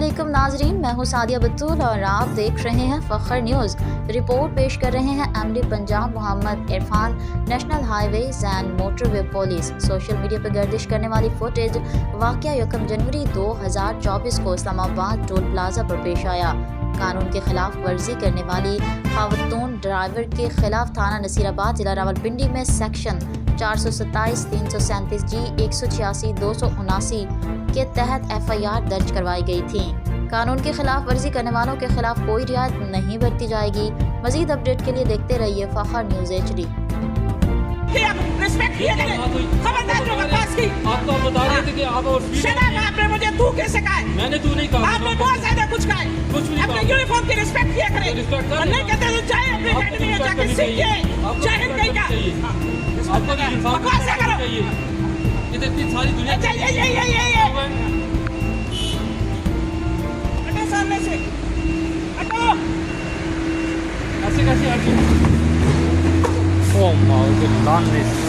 अस्सलामुअलैकुम नाजरीन, मैं हूँ सादिया बतूल और आप देख रहे हैं फ़ख्र न्यूज़। रिपोर्ट पेश कर रहे हैं MD Punjab Mohammad Irfan. National highways and motorway police social media पर गर्दिश करने वाली फुटेज वाक़या 1 जनवरी 2024 को इस्लामाबाद टोल प्लाजा पर पेश आया। कानून के खिलाफ वर्जी करने वाली खातून ड्राइवर के खिलाफ थाना नसीराबाद जिला रावलपिंडी में सेक्शन 427, 337 जी, 186, 279 के तहत FIR दर्ज करवाई गई थी। कानून की खिलाफ वर्जी करने वालों के खिलाफ कोई रियायत नहीं बरती जाएगी। मजीद अपडेट के लिए देखते रहिए फ़ख्र न्यूज़ HD। आपको बता रहे थे कि आप और आपने मुझे तू कैसे कहा है? मैंने तू नहीं कहा। आपने बहुत ज्यादा कुछ कहा है। कुछ भी नहीं अपने कहा। यूनिफॉर्म की रिस्पेक्ट किया करें। रिस्पेक्ट कर। नहीं कहते तो जाए अपने अकेडमी में जाके सीखिए। जाहिल कहीं का। आपको भी इंसाफ बकवास ना करो। चाहिए। इधर की सारी दुनिया ये हटो सामने से। हटो। ऐसे कैसे हट? Oh my goodness.